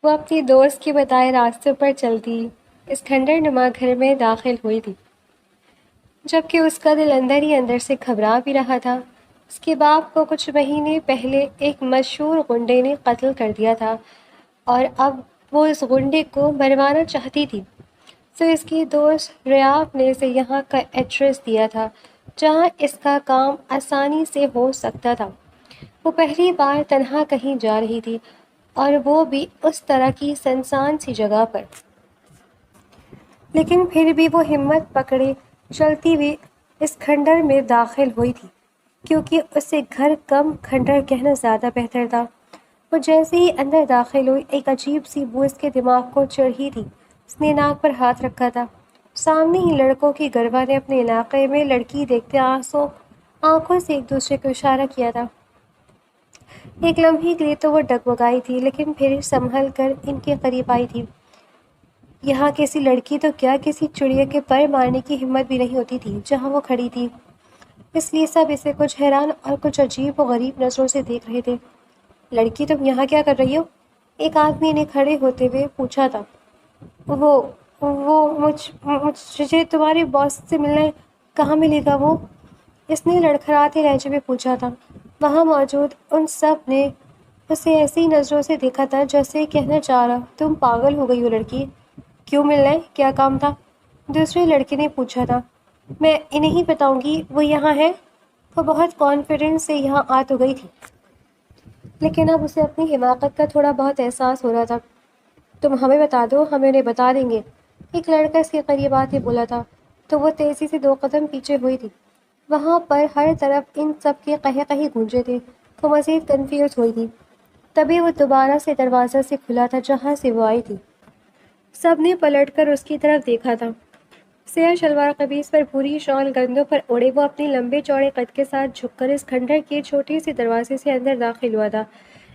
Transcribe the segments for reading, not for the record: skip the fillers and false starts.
وہ اپنی دوست کے بتائے راستوں پر چلتی اس کھنڈر نما گھر میں داخل ہوئی تھی، جبکہ اس کا دل اندر ہی اندر سے گھبرا بھی رہا تھا۔ اس کے باپ کو کچھ مہینے پہلے ایک مشہور غنڈے نے قتل کر دیا تھا اور اب وہ اس غنڈے کو مروانا چاہتی تھی۔ تو اس کی دوست ریاض نے اسے یہاں کا ایڈریس دیا تھا جہاں اس کا کام آسانی سے ہو سکتا تھا۔ وہ پہلی بار تنہا کہیں جا رہی تھی اور وہ بھی اس طرح کی سنسان سی جگہ پر، لیکن پھر بھی وہ ہمت پکڑے چلتی ہوئی اس کھنڈر میں داخل ہوئی تھی، کیونکہ اسے گھر کم کھنڈر کہنا زیادہ بہتر تھا۔ وہ جیسے ہی اندر داخل ہوئی، ایک عجیب سی بو اس کے دماغ کو چڑھی تھی۔ اس نے ناک پر ہاتھ رکھا تھا۔ سامنے ہی لڑکوں کی گروہ نے اپنے علاقے میں لڑکی دیکھتے آنکھوں سے ایک دوسرے کو اشارہ کیا تھا۔ ایک لمحے کے لیے تو وہ ڈگمگائی تھی، لیکن پھر سنبھل کر ان کے قریب آئی تھی۔ یہاں کسی لڑکی تو کیا، کسی چڑیا کے پر مارنے کی ہمت بھی نہیں ہوتی تھی جہاں وہ کھڑی تھی، اس لیے سب اسے کچھ حیران اور کچھ عجیب و غریب نظروں سے دیکھ رہے تھے۔ لڑکی، تم یہاں کیا کر رہی ہو؟ ایک آدمی نے کھڑے ہوتے ہوئے پوچھا تھا۔ مجھے تمہارے باس سے ملنا ہے، کہاں ملے گا وہ؟ اس نے لڑکھڑاتے لہجے میں پوچھا تھا۔ وہاں موجود ان سب نے اسے ایسی نظروں سے دیکھا تھا جیسے کہنا چاہ رہا، تم پاگل ہو گئی ہو لڑکی، کیوں ملنا ہے، کیا کام تھا؟ دوسرے لڑکے نے پوچھا تھا۔ میں انہیں ہی بتاؤں گی، وہ یہاں ہے۔ وہ بہت کانفیڈنس سے یہاں آ تو گئی تھی، لیکن اب اسے اپنی حماقت کا تھوڑا بہت احساس ہو رہا تھا۔ تم ہمیں بتا دو، ہمیں انہیں بتا دیں گے، ایک لڑکا اس کے قریب آتے بولا تھا۔ تو وہ تیزی سے 2 قدم پیچھے ہوئی تھی۔ وہاں پر ہر طرف ان سب کے قہقہے گونجے تھے۔ وہ مزید کنفیوز ہوئی تھی۔ تبھی وہ دوبارہ سے دروازہ سے کھلا تھا جہاں سے وہ آئی تھی۔ سب نے پلٹ کر اس کی طرف دیکھا تھا۔ سیاہ شلوار قمیص پر بھوری شال گردنوں پر اوڑھے وہ اپنی لمبے چوڑے قد کے ساتھ جھک کر اس کھنڈر کے چھوٹے سے دروازے سے اندر داخل ہوا تھا۔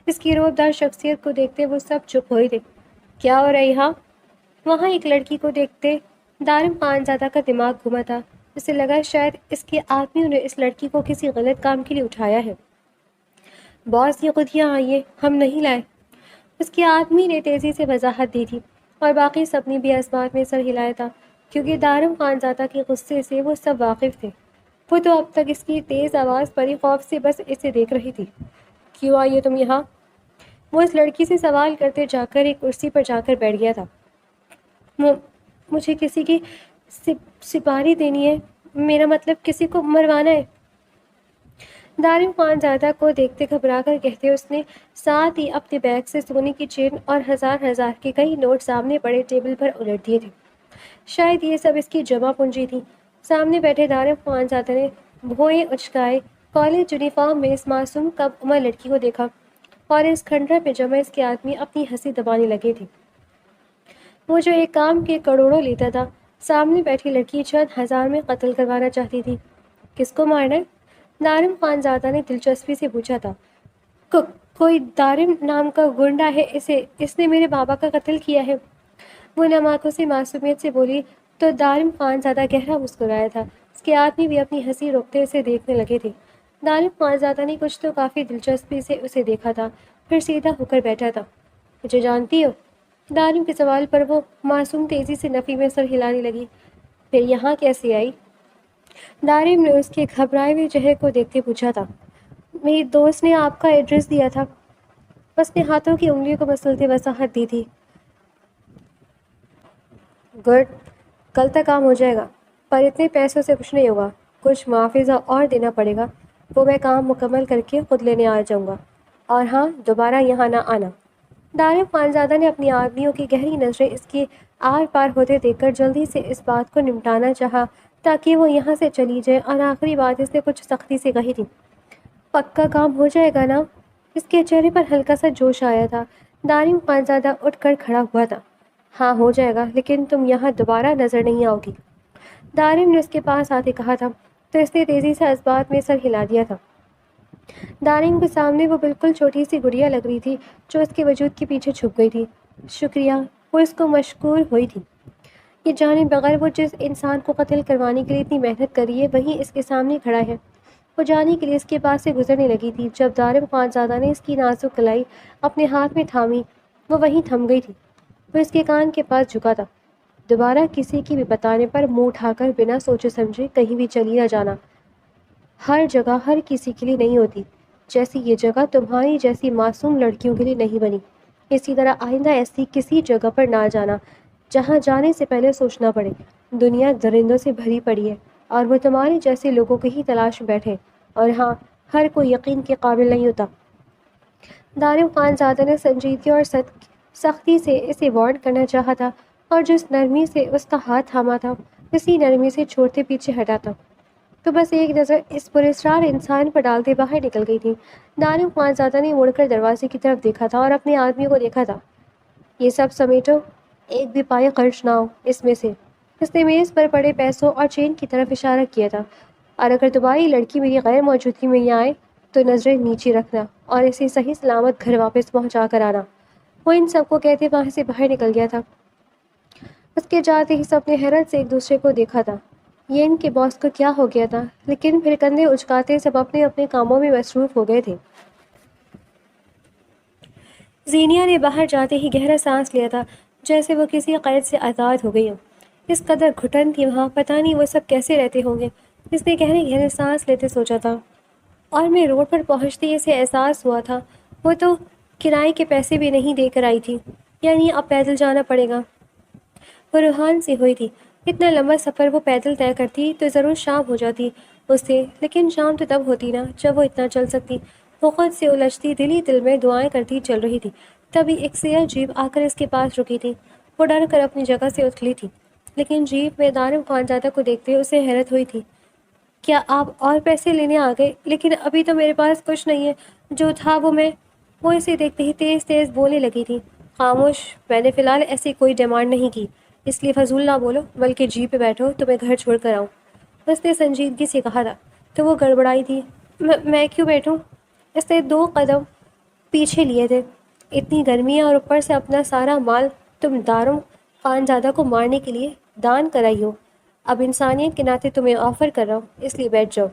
اس کی روبدار شخصیت کو دیکھتے وہ سب چپ ہوئے تھے۔ کیا ہو رہا ہے یہاں؟ وہاں ایک لڑکی کو دیکھتے دارم خانزادہ کا دماغ گھما تھا۔ اسے لگا شاید اس کے آدمیوں نے اس لڑکی کو کسی غلط کام کے لیے اٹھایا ہے۔ باس، یہ خود یہاں آئیے، ہم نہیں لائے، اس کے آدمی نے تیزی سے وضاحت دی تھی، اور باقی سب نے بھی اس بات میں سر ہلایا تھا، کیونکہ دارم خانزادہ کے غصے سے وہ سب واقف تھے۔ وہ تو اب تک اس کی تیز آواز پر ہی خوف سے بس اسے دیکھ رہی تھی۔ کیوں آئی ہو تم یہاں؟ وہ اس لڑکی سے سوال کرتے جا کر ایک کرسی پر جا کر بیٹھ گیا تھا۔ مجھے کسی کی سپاری دینی ہے، میرا مطلب کسی کو مروانا ہے، دارم خانزادہ کو دیکھتے گھبرا کر کہتے اس نے ساتھ ہی اپنے بیگ سے سونے کی چین اور ہزار کے کئی نوٹ سامنے پڑے ٹیبل پر الٹ دیے تھے۔ شاید یہ سب اس کی جمع پونجی تھی۔ سامنے بیٹھے دارم خانزادہ نے بھوئیں اچکائے کالج یونیفارم میں اس معصوم کم عمر لڑکی کو دیکھا، اور اس کھنڈر پہ جمع اس کے آدمی اپنی ہنسی دبانے لگے تھے۔ وہ جو ایک کام کے کروڑوں لیتا تھا، سامنے بیٹھی لڑکی چند ہزار میں قتل کروانا چاہتی تھی۔ کس کو مارنا ہے؟ دارم خانزادہ نے دلچسپی سے پوچھا تھا۔ کوئی دارم نام کا گنڈا ہے، اس نے میرے بابا کا قتل کیا ہے، وہ نم آنکھوں سے معصومیت سے بولی۔ تو دارم خانزادہ گہرا مسکرایا تھا۔ اس کے آدمی بھی اپنی ہنسی روکتے اسے دیکھنے لگے تھے۔ دارم خانزادہ نے کچھ تو کافی دلچسپی سے اسے دیکھا تھا، پھر سیدھا ہو کر بیٹھا تھا۔ مجھے جانتی ہو؟ دارم کے سوال پر وہ معصوم تیزی سے نفی میں سر ہلانے لگی۔ پھر یہاں کیسے آئی؟ دارم نے اس کے گھبرائے ہوئے چہرے کو دیکھتے پوچھا تھا۔ میری دوست نے آپ کا ایڈریس دیا تھا، اس نے ہاتھوں کی انگلیوں کو مسلتے وضاحت دی تھی۔ گڈ، کل تک کام ہو جائے گا، پر اتنے پیسوں سے کچھ نہیں ہوگا، کچھ محافظہ اور دینا پڑے گا، وہ میں کام مکمل کر کے خود لینے آ جاؤں گا، اور ہاں، دوبارہ یہاں نہ آنا۔ دارم خانزادہ نے اپنی آدمیوں کی گہری نظریں اس کے آر پار ہوتے دیکھ کر جلدی سے اس بات کو نمٹانا چاہا تاکہ وہ یہاں سے چلی جائے، اور آخری بات اس نے کچھ سختی سے کہی تھی۔ پکا کام ہو جائے گا نا؟ اس کے چہرے پر ہلکا سا جوش آیا تھا۔ دارم خانزادہ اٹھ کر کھڑا ہوا تھا۔ ہاں ہو جائے گا، لیکن تم یہاں دوبارہ نظر نہیں آؤ گی، دارم نے اس کے پاس آتے کہا تھا، تو اس نے تیزی سے اس بات میں سر ہلا دیا تھا۔ دارم کے سامنے وہ بالکل چھوٹی سی گڑیا لگ رہی تھی جو اس کے وجود کے پیچھے چھپ گئی تھی۔ شکریہ، وہ اس کو مشکور ہوئی تھی۔ یہ جانے بغیر وہ جس انسان کو قتل کروانے کے لیے اتنی محنت کری ہے وہی اس کے سامنے کھڑا ہے۔ وہ جانے کے لیے اس کے پاس سے گزرنے لگی تھی جب دارم خانزادہ نے اس کی نازک کلائی اپنے ہاتھ میں تھامی۔ وہ وہیں تھم گئی تھی۔ وہ اس کے کان کے پاس جھکا تھا۔ دوبارہ کسی کی بھی بتانے پر منہ اٹھا کر بنا سوچے سمجھے کہیں بھی چلی نہ جانا۔ ہر جگہ ہر کسی کے لیے نہیں ہوتی، جیسی یہ جگہ تمہاری جیسی معصوم لڑکیوں کے لیے نہیں بنی۔ اسی طرح آئندہ ایسی کسی جگہ پر نہ جانا جہاں جانے سے پہلے سوچنا پڑے۔ دنیا درندوں سے بھری پڑی ہے اور وہ تمہارے جیسے لوگوں کی ہی تلاش میں بیٹھے، اور ہاں، ہر کوئی یقین کے قابل نہیں ہوتا۔ دارم خان زادہ نے سنجیدگی اور سختی سے اسے وارن کرنا چاہا تھا، اور جس نرمی سے اس کا ہاتھ تھاما تھا اسی نرمی سے چھوڑتے پیچھے ہٹا تھا، تو بس ایک نظر اس پراسرار انسان پر ڈالتے باہر نکل گئی تھی۔ دارم خان زادہ نے مڑ کر دروازے کی طرف دیکھا تھا اور اپنے آدمی کو دیکھا تھا۔ یہ سب سمیٹو، ایک بھی پائے خرچ نہ ہو اس میں سے۔ اس نے میز پر پڑے پیسوں اور چین کی طرف اشارہ کیا تھا۔ اور اگر تمہاری لڑکی میری غیر موجودگی میں یہاں آئے تو نظریں نیچے رکھنا اور اسے صحیح سلامت گھر واپس پہنچا کر آنا۔ وہ ان سب کو کہتے وہاں سے باہر نکل گیا تھا۔ اس کے جاتے ہی سب نے حیرت سے ایک دوسرے کو دیکھا تھا۔ یہ ان کے باس کو کیا ہو گیا تھا؟ لیکن پھر کندھے اچکاتے سب اپنے اپنے کاموں میں مصروف ہو گئے تھے۔ زینیا نے باہر جاتے ہی گہرا سانس لیا تھا، جیسے وہ کسی قید سے آزاد ہو گئی ہو۔ اس قدر گھٹن تھی وہاں، پتہ نہیں وہ سب کیسے رہتے ہوں گے۔ اس نے گہرے گہرے سانس لیتے سوچا تھا، اور میں روڈ پر پہنچتے ہی اسے احساس ہوا تھا وہ تو کرائے کے پیسے بھی نہیں دے کر آئی تھی، یعنی اب پیدل جانا پڑے گا۔ وہ روحان سی ہوئی تھی، اتنا لمبا سفر وہ پیدل طے کرتی تو ضرور شام ہو جاتی اس سے، لیکن شام تو تب ہوتی نا جب وہ اتنا چل سکتی۔ وہ خود سے الجھتی دلی دل میں دعائیں کرتی چل رہی تھی، تبھی ایک سیاہ جیپ آ کر اس کے پاس رکی تھی۔ وہ ڈر کر اپنی جگہ سے اچھلی تھی، لیکن جیپ میں دارم خان زادہ کو دیکھتے اسے حیرت ہوئی تھی۔ کیا آپ اور پیسے لینے آ گئے؟ لیکن ابھی تو میرے پاس کچھ نہیں ہے، جو تھا وہ اسے دیکھتے ہی تیز تیز بولنے لگی تھی۔ خاموش، میں نے فی الحال ایسی کوئی ڈیمانڈ نہیں کی، اس لیے فضول نہ بولو، بلکہ جیپ پہ بیٹھو تو میں گھر چھوڑ کر آؤں، اس نے سنجیدگی سے کہا تھا۔ تو وہ گڑبڑائی تھی، میں کیوں بیٹھوں؟ اس نے 2 قدم پیچھے لیے تھے۔ اتنی گرمی ہے اور اوپر سے اپنا سارا مال تم دارم خان زادہ کو مارنے کے لیے دان کرائی ہو۔ اب انسانیت کے ناطے تمہیں آفر کر رہا ہوں، اس لیے بیٹھ جاؤ۔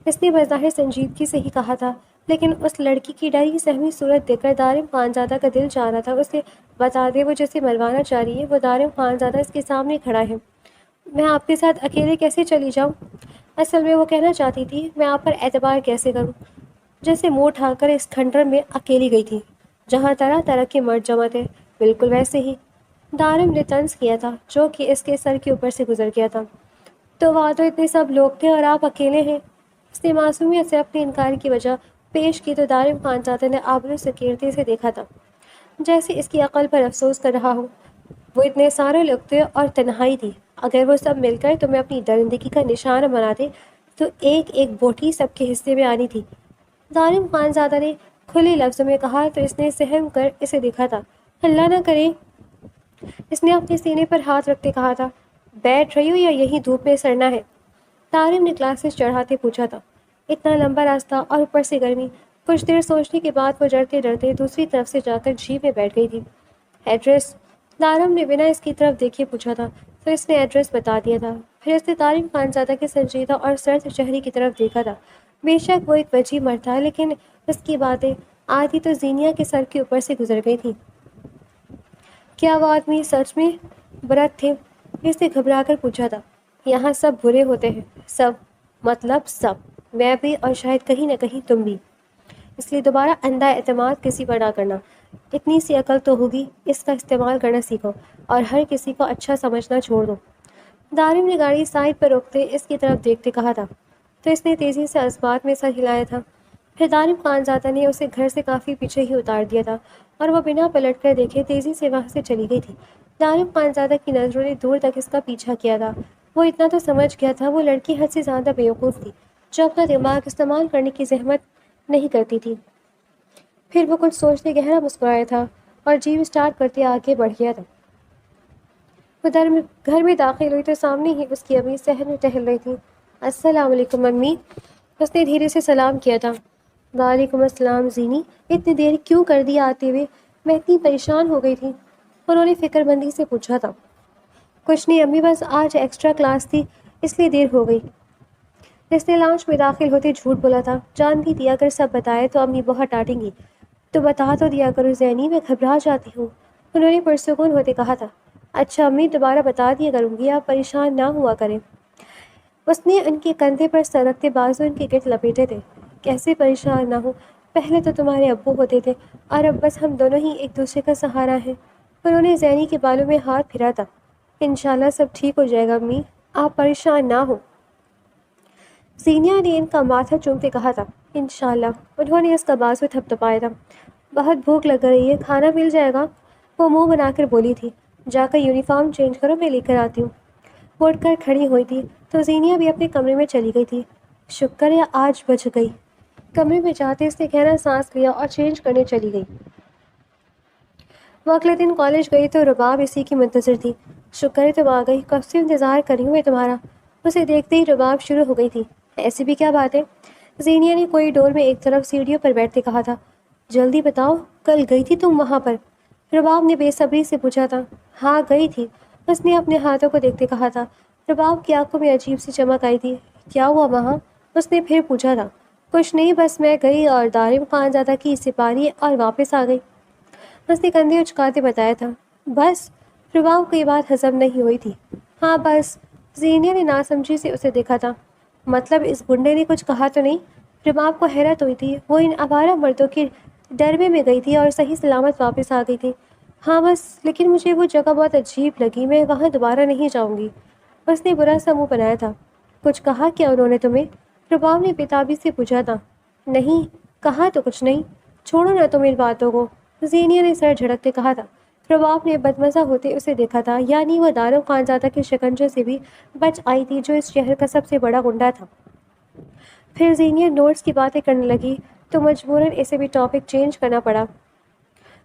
اس نے بظاہر سنجیدگی سے ہی کہا تھا، لیکن اس لڑکی کی ڈری سہمی صورت دیکھ کر دارم خان زادہ کا دل چاہ رہا تھا اسے بتا دے وہ جسے مروانا چاہ رہی ہے۔ وہ دارم خان زادہ اس کے سامنے کھڑا ہے۔ میں آپ کے ساتھ اکیلے کیسے چلی جاؤں؟ اصل میں وہ کہنا چاہتی تھی، میں آپ پر اعتبار کیسے کروں؟ جیسے منہ اٹھا کر اس کھنڈر میں اکیلی گئی تھی جہاں طرح طرح کے مرد جمع تھے، بالکل ویسے ہی دارم نے طنز کیا تھا، جو کہ اس کے سر کے اوپر سے گزر گیا تھا۔ تو وہاں تو اتنے سب لوگ تھے اور آپ اکیلے ہیں؟ اس نے معصومیت سے اپنے انکار کی وجہ پیش کی تو دارم خان زادہ نے آبرو سکیڑتے سے دیکھا تھا، جیسے اس کی عقل پر افسوس کر رہا ہو۔ وہ اتنے سارے لوگ تھے اور تنہائی تھی، اگر وہ سب مل کر تمہیں اپنی درندگی کا نشانہ بناتے تو ایک ایک بوٹی سب کے حصے میں آنی تھی۔ دارم خان زادہ نے کھلے لفظوں میں کہا تو اس نے سہم کر اسے دیکھا تھا۔ اللہ نہ کرے، اس نے اپنے سینے پر ہاتھ رکھتے کہا تھا، بیٹھ رہی ہو یا یہی دھوپ میں سڑنا ہے؟ دارم نے گلاسز چڑھاتے پوچھا تھا۔ اتنا لمبا راستہ اور اوپر سے گرمی۔ کچھ دیر سوچنے کے بعد وہ ڈرتے ڈرتے دوسری طرف سے جا کر جیپ میں بیٹھ گئی تھی۔ ایڈریس؟ دارم نے بنا اس کی طرف دیکھے پوچھا تھا، تو اس نے ایڈریس بتا دیا تھا۔ پھر اس نے دارم خان زادہ کے سنجیدہ اور سرد چہرے کی طرف دیکھا تھا۔ بے شک وہ ایک وجیح مرد تھا، لیکن اس کی باتیں آدھی تو زینیا کے سر کے اوپر سے گزر گئی تھیں۔ کیا وہ آدمی سچ میں برت تھے؟ اس نے گھبرا کر پوچھا تھا۔ یہاں سب برے ہوتے ہیں، سب، مطلب سب، میں بھی اور شاید کہیں نہ کہیں تم بھی، اس لیے دوبارہ اندھا اعتماد کسی پر نہ کرنا۔ اتنی سی عقل تو ہوگی، اس کا استعمال کرنا سیکھو اور ہر کسی کو اچھا سمجھنا چھوڑ دو۔ دارم نے گاڑی سائڈ پر روکتے اس کی طرف دیکھتے کہا تھا، تو اس نے تیزی سے اسبات میں سر ہلایا تھا۔ پھر دارم خان زادہ نے اسے گھر سے کافی پیچھے ہی اتار دیا تھا اور وہ بنا پلٹ کر دیکھے تیزی سے وہاں سے چلی گئی تھی۔ دارم خان زادہ کی نظروں نے دور تک اس کا پیچھا کیا تھا۔ وہ اتنا تو سمجھ گیا تھا وہ لڑکی حد سے زیادہ بیوقوف تھی، جو اپنا دماغ استعمال کرنے کی زحمت نہیں کرتی تھی۔ پھر وہ کچھ سوچتے گہرا مسکرایا تھا اور جیپ اسٹارٹ کرتے آگے بڑھ گیا تھا۔ وہ گھر میں داخل ہوئی تو سامنے ہی اس کی امی صحن میں ٹہل رہی تھی۔ السلام علیکم امی، اس نے دھیرے سے سلام کیا تھا۔ وعلیکم السلام زینی، اتنی دیر کیوں کر دی آتے ہوئے؟ میں اتنی پریشان ہو گئی تھی، انہوں نے فکر مندی سے پوچھا تھا۔ کچھ نہیں امی، بس آج ایکسٹرا کلاس تھی اس لیے دیر ہو گئی۔ اس نے لاؤنج میں داخل ہوتے جھوٹ بولا تھا، جانتی تھی اگر سب بتائے تو امی بہت ڈانٹیں گی، تو بتا تو دیا کرو زینی، میں گھبرا جاتی ہوں، انہوں نے پرسکون ہوتے کہا تھا۔ اچھا امی، دوبارہ بتا دیا کروں گی، آپ پریشان نہ ہوا کریں۔ اس نے ان کے کندھے پر سرکتے بازو ان کے گرد لپیٹے تھے۔ کیسے پریشان نہ ہو، پہلے تو تمہارے ابو ہوتے تھے اور اب بس ہم دونوں ہی ایک دوسرے کا سہارا ہیں۔ انہوں نے زینی کے بالوں میں ہاتھ پھرا تھا۔ انشاءاللہ سب ٹھیک ہو جائے گا امی، آپ پریشان نہ ہو۔ زینیا نے ان کا ماتھا چومتے کہا تھا۔ انشاءاللہ۔ انہوں نے اس کا بازو تھپتھپایا تھا۔ بہت بھوک لگ رہی ہے، کھانا مل جائے گا؟ وہ منہ بنا کر بولی تھی۔ جا کر یونیفارم چینج کرو، میں لے کر آتی ہوں۔ وہ اٹھ کر کھڑی ہوئی تھی تو زینیا بھی اپنے کمرے میں چلی گئی تھی۔ شکر ہے آج بچ گئی۔ کمرے میں جاتے اس نے گہرا سانس لیا اور چینج کرنے چلی گئی۔ وہ اگلے دن کالج گئی تو رباب اسی کی منتظر تھی۔ شکر ہے تم آ گئی، کب سے انتظار کر رہی ہوں میں تمہارا۔ اسے دیکھتے ہی رباب شروع ہو گئی تھی۔ ایسی بھی کیا بات ہے؟ زینیا نے کوئی ڈور میں ایک طرف سیڑھیوں پر بیٹھتے کہا تھا۔ جلدی بتاؤ، کل گئی تھی تم وہاں پر؟ رباب نے بے صبری سے پوچھا تھا۔ ہاں گئی تھی، اس نے اپنے ہاتھوں کو دیکھتے کہا تھا۔ رباب کی آنکھوں میں عجیب سی چمک آئی تھی۔ کیا ہوا وہاں؟ اس نے پھر پوچھا تھا۔ کچھ نہیں، بس میں گئی اور دارم خان زادہ کی سپاری اور واپس آ گئی، اس نے کندھے اچکاتے بتایا تھا۔ بس؟ رباب کو یہ بات ہضم نہیں ہوئی تھی۔ ہاں بس۔ زینیا نے ناسمجھی سے اسے دیکھا تھا۔ مطلب اس گنڈے نے کچھ کہا تو نہیں؟ رباب کو حیرت ہوئی تھی۔ وہ ان آوارہ مردوں کے ڈربے میں گئی تھی اور صحیح سلامت واپس آ گئی تھی۔ ہاں بس، لیکن مجھے وہ جگہ بہت عجیب لگی، میں وہاں دوبارہ نہیں جاؤں گی، اس نے برا سا منہ بنایا تھا۔ کچھ کہا کیا انہوں نے تمہیں؟ رباب نے بےتابی سے پوچھا تھا۔ نہیں کہا تو کچھ نہیں، چھوڑو نا تم ان باتوں کو، زینیا نے سر جھٹکتے کہا تھا۔ رباب نے بدمزہ ہوتے اسے دیکھا تھا، یعنی وہ دارم خانزادہ کے شکنجے سے بھی بچ آئی تھی جو اس شہر کا سب سے بڑا گنڈا تھا۔ پھر زینیا نوٹس کی باتیں کرنے لگی تو مجبوراً اسے بھی ٹاپک چینج کرنا پڑا۔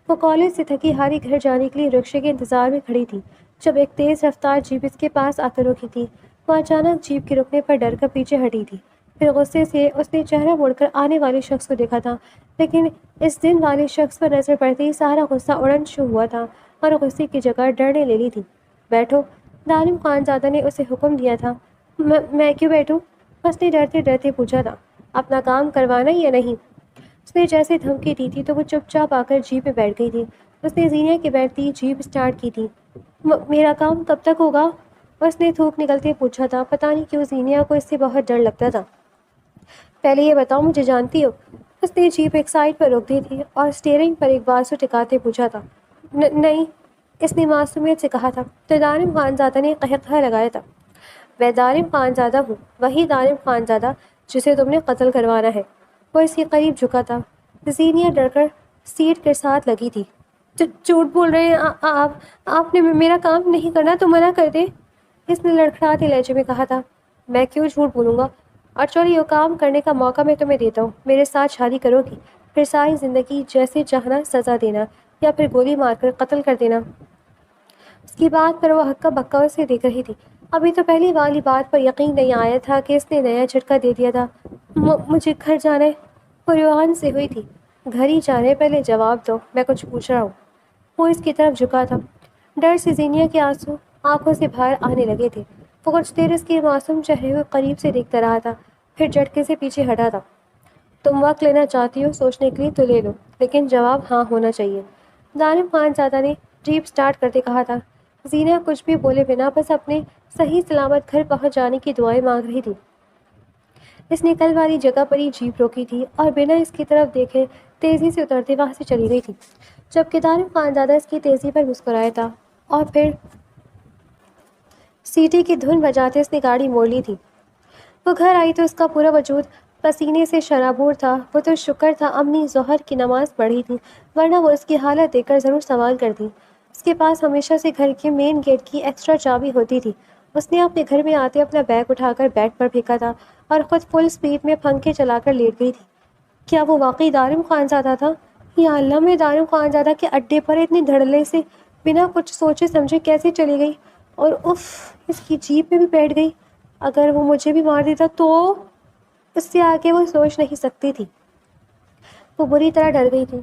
وہ کالج سے تھکی ہاری گھر جانے کے لیے رکشے کے انتظار میں کھڑی تھی جب ایک تیز رفتار جیپ اس کے پاس آ کر رکی تھی۔ وہ اچانک جیپ کے رکنے پر ڈر کر پیچھے ہٹی تھی۔ پھر غصے سے اس نے چہرہ موڑ کر آنے والے شخص کو دیکھا تھا، لیکن اس دن والے شخص پر نظر پڑتے ہی سارا غصہ اڑن شروع ہوا تھا اور غصے کی جگہ ڈر نے لے لی تھی۔ بیٹھو، دارم خانزادہ نے اسے حکم دیا تھا۔ میں کیوں بیٹھوں؟ اس نے ڈرتے ڈرتے پوچھا تھا۔ اپنا کام کروانا یا نہیں؟ اس نے جیسے دھمکی دی تھی تو وہ چپ چاپ آ کر جیپ میں بیٹھ گئی تھی۔ اس نے زینیا کے بیٹھتی ہی جیپ اسٹارٹ کی تھی۔ میرا کام کب تک ہوگا؟ اس نے تھوک نکلتے پوچھا تھا۔ پتہ نہیں کیوں زینیا کو اس سے بہت ڈر لگتا تھا۔ پہلے یہ بتاؤ مجھے جانتی ہو؟ اس نے جیپ ایک سائڈ پر روک دی تھی اور اسٹیئرنگ پر ایک بازو ٹکاتے پوچھا تھا۔ نہیں، اس نے معصومیت سے کہا تھا۔ تو دارم خانزادہ نے قہقہہ لگایا تھا۔ میں دارم خانزادہ ہوں، وہی دارم خانزادہ جسے تم نے قتل کروانا ہے۔ وہ اس کے قریب جھکا تھا۔ زینیا ڈر کر سیٹ کے ساتھ لگی تھی۔ جھوٹ بول رہے ہیں آپ نے میرا کام نہیں کرنا تو منع کر دے، اس نے لڑکھڑاتے لہجے میں کہا تھا۔ میں کیوں جھوٹ بولوں گا؟ اور چلو یہ کام کرنے کا موقع میں تمہیں دیتا ہوں، میرے ساتھ شادی کرو گی، پھر ساری زندگی جیسے چاہنا سزا دینا یا پھر گولی مار کر قتل کر دینا۔ اس کی بات پر وہ ہکا بکا اسے دیکھ رہی تھی۔ ابھی تو پہلی والی بات پر یقین نہیں آیا تھا کہ اس نے نیا جھٹکا دے دیا تھا۔ مجھے گھر جانا ہے، وہ روان سے ہوئی تھی۔ گھر ہی جانے، پہلے جواب دو، میں کچھ پوچھ رہا ہوں۔ وہ اس کی طرف جھکا تھا۔ ڈر سے زینیا کے آنسو آنکھوں سے باہر آنے لگے تھے۔ وہ کچھ دیر اس کے معصوم چہرے کو قریب سے دیکھتا رہا تھا، پھر جھٹکے سے پیچھے ہٹا تھا۔ تم وقت لینا چاہتی ہو سوچنے کے لیے تو لے لو، لیکن جواب ہاں ہونا چاہیے، دارم خانزادہ نے جیپ سٹارٹ کرتے کہا تھا۔ زینیا کچھ بھی بولے بنا بس اپنے صحیح سلامت گھر پہنچ جانے کی دعائیں مانگ رہی تھی۔ اس نے کل والی جگہ پر ہی جیپ روکی تھی اور بنا اس کی طرف دیکھے تیزی سے اترتے وہاں سے چلی گئی تھی، جبکہ دارم خانزادہ اس کی تیزی پر مسکرایا تھا اور پھر سیٹی کی دھن بجاتے اس نے گاڑی موڑ لی تھی۔ وہ گھر آئی تو اس کا پورا وجود پسینے سے شرابور تھا۔ وہ تو شکر تھا امی ظہر کی نماز پڑھی تھی، ورنہ وہ اس کی حالت دیکھ کر ضرور سوال کرتی۔ اس کے پاس ہمیشہ سے گھر کے مین گیٹ کی ایکسٹرا چابی ہوتی تھی۔ اس نے اپنے گھر میں آتے اپنا بیگ اٹھا کر بیڈ پر پھینکا تھا اور خود فل سپیڈ میں پنکھے چلا کر لیٹ گئی تھی۔ کیا وہ واقعی دارم خانزادہ تھا؟ یا اللہ، میں دارم خانزادہ کے اڈے پر اتنے دھڑلے سے بنا کچھ سوچے سمجھے کیسے چلی گئی؟ اور اف، اس کی جیپ میں بھی بیٹھ گئی۔ اگر وہ مجھے بھی مار دیتا تو؟ اس سے آگے وہ سوچ نہیں سکتی تھی۔ وہ بری طرح ڈر گئی تھی،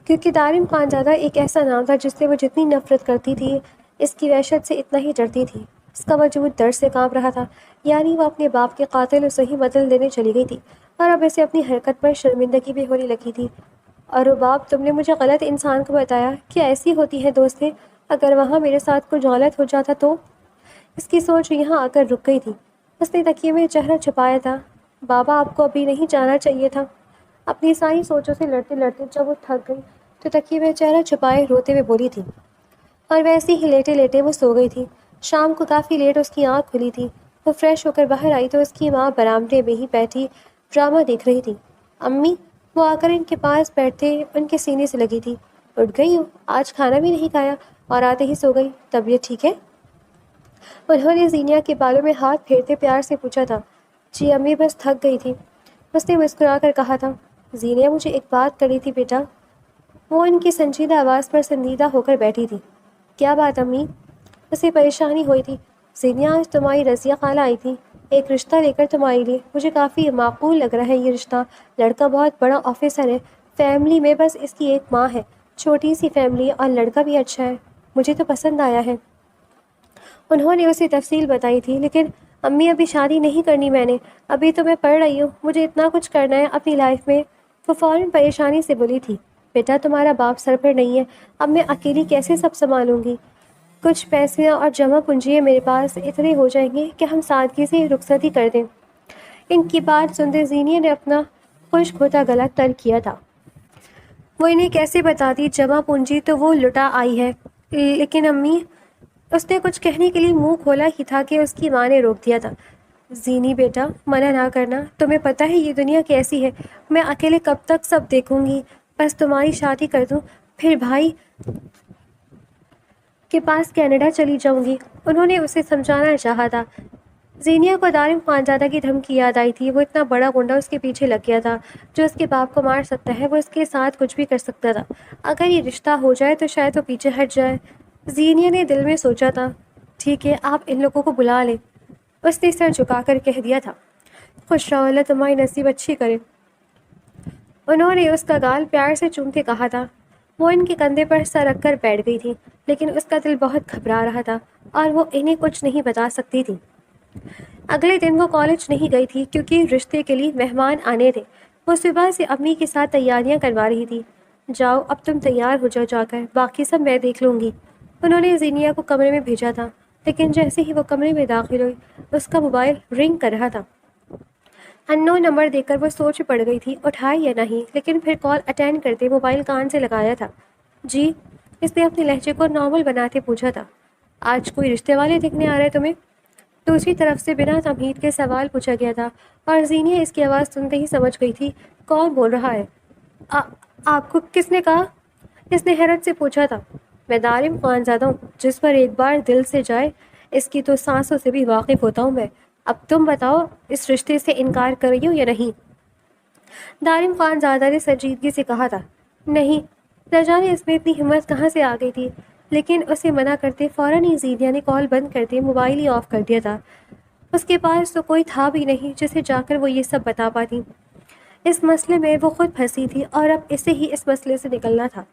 کیونکہ دارم خانزادہ ایک ایسا نام تھا جس سے وہ جتنی نفرت کرتی تھی اس کی وحشت سے اتنا ہی ڈرتی تھی۔ اس کا وجود ڈر سے کانپ رہا تھا، یعنی وہ اپنے باپ کے قاتل اسے ہی بدل دینے چلی گئی تھی اور اب اسے اپنی حرکت پر شرمندگی بھی ہونے لگی تھی۔ اور رباب تم نے مجھے غلط انسان کو بتایا کہ ایسی ہوتی ہے دوستیں، اگر وہاں میرے ساتھ کچھ غلط ہو جاتا تو؟ اس کی سوچ یہاں آ کر رک گئی تھی۔ اس نے تکیے میں چہرہ چھپایا تھا۔ بابا آپ کو ابھی نہیں جانا چاہیے تھا۔ اپنی ساری سوچوں سے لڑتے لڑتے جب وہ تھک گئی تو تکیے میں چہرہ چھپائے روتے ہوئے بولی تھی، اور ویسے ہی لیٹے لیٹے وہ سو گئی تھی۔ شام کو کافی لیٹ اس کی آنکھ کھلی تھی۔ وہ فریش ہو کر باہر آئی تو اس کی ماں برآمدے میں ہی بیٹھی ڈرامہ دیکھ رہی تھی۔ امی، وہ آ کر ان کے پاس بیٹھتے ان کے سینے سے لگی تھی۔ اٹھ گئی ہو؟ آج کھانا بھی نہیں کھایا اور آتے ہی سو گئی؟ طبیعت ٹھیک ہے؟ انہوں نے زینیا کے بالوں میں ہاتھ پھیرتے پیار سے پوچھا تھا۔ جی امی، بس تھک گئی تھی، اس نے مسکرا کر کہا تھا۔ زینیا مجھے ایک بات کری تھی بیٹا۔ وہ ان کی سنجیدہ آواز پر سنجیدہ ہو کر بیٹھی تھی۔ کیا بات امی؟ اسے پریشانی ہوئی تھی۔ زینیا، آج تمہاری رضیہ خالہ آئی تھی ایک رشتہ لے کر تمہارے لیے۔ مجھے کافی معقول لگ رہا ہے یہ رشتہ۔ لڑکا بہت بڑا آفیسر ہے، فیملی میں بس اس کی ایک ماں ہے، چھوٹی سی فیملی، اور لڑکا بھی اچھا ہے، مجھے تو پسند آیا ہے۔ انہوں نے اسے تفصیل بتائی تھی۔ لیکن امی، ابھی شادی نہیں کرنی میں نے، ابھی تو میں پڑھ رہی ہوں، مجھے اتنا کچھ کرنا ہے اپنی لائف میں۔ وہ فوراً پریشانی سے بولی تھی۔ بیٹا، تمہارا باپ سر پر نہیں ہے، اب میں اکیلی کیسے سب سنبھالوں گی؟ کچھ پیسے اور جمع پونجی میرے پاس اتنے ہو جائیں گے کہ ہم سادگی سے رخصتی کر دیں۔ ان کی بات سنتے زینیا نے اپنا خشک ہوتا گلا تر کیا تھا۔ وہ انہیں کیسے بتاتی؟ جمع پونجی تو وہ لٹا آئی ہے۔ لیکن امی، اس نے کچھ کہنے کے لیے منہ کھولا ہی تھا کہ اس کی ماں نے روک دیا تھا۔ زینی بیٹا، منع نہ کرنا، تمہیں پتہ ہے یہ دنیا کیسی ہے، میں اکیلے کب تک سب دیکھوں گی؟ بس تمہاری شادی کر دوں پھر بھائی کے پاس کینیڈا چلی جاؤں گی۔ انہوں نے اسے سمجھانا چاہا تھا۔ زینیا کو دارم خانزادہ کی دھمکی یاد آئی تھی۔ وہ اتنا بڑا گنڈا اس کے پیچھے لگ گیا تھا جو اس کے باپ کو مار سکتا ہے، وہ اس کے ساتھ کچھ بھی کر سکتا تھا۔ اگر یہ رشتہ ہو جائے تو شاید وہ پیچھے ہٹ جائے۔ زینیا نے دل میں سوچا تھا، ٹھیک ہے، آپ ان لوگوں کو بلا لیں۔ اس نے سر جھکا کر کہہ دیا تھا، خوش رہو، اللہ تمہاری نصیب اچھی کرے۔ انہوں نے اس کا گال پیار سے چومتے کہا تھا۔ وہ ان کے کندھے پر سر رکھ کر بیٹھ گئی تھی، لیکن اس کا دل بہت گھبرا رہا تھا اور وہ انہیں کچھ نہیں بتا سکتی تھی۔ اگلے دن وہ کالج نہیں گئی تھی کیونکہ رشتے کے لیے مہمان آنے تھے۔ وہ صبح سے امی کے ساتھ تیاریاں کروا رہی تھی۔ جاؤ اب تم تیار ہو جاؤ، جا کر باقی سب میں دیکھ لوں گی۔ انہوں نے زینیا کو کمرے میں بھیجا تھا، لیکن جیسے ہی وہ کمرے میں داخل ہوئی اس کا موبائل رنگ کر رہا تھا۔ انون نمبر دیکھ کر وہ سوچ پڑ گئی تھی اٹھائے یا نہیں، لیکن پھر کال اٹینڈ کرتے موبائل کان سے لگایا تھا۔ جی، اس نے اپنے لہجے کو نارمل بناتے پوچھا تھا۔ آج کوئی رشتے والے دیکھنے آ رہے تمہیں؟ دوسری طرف سے بنا تمہید کے سوال پوچھا گیا تھا، اور زینیا اس کی آواز سنتے ہی سمجھ گئی تھی کون بول رہا ہے۔ آپ کو کس نے کہا؟ اس نے حیرت سے پوچھا تھا۔ میں دارم خانزادہ ہوں، جس پر ایک بار دل سے جائے اس کی تو سانسوں سے بھی واقف ہوتا ہوں میں۔ اب تم بتاؤ، اس رشتے سے انکار کر رہی ہو یا نہیں؟ دارم خانزادہ نے سنجیدگی سے کہا تھا۔ نہیں۔ نہ جانے اس میں اتنی ہمت کہاں سے آ گئی تھی، لیکن اسے منع کرتے فوراً ہی زینیا نے کال بند کرتے موبائل ہی آف کر دیا تھا۔ اس کے پاس تو کوئی تھا بھی نہیں جسے جا کر وہ یہ سب بتا پاتی۔ اس مسئلے میں وہ خود پھنسی تھی اور اب اسے ہی اس مسئلے سے نکلنا تھا۔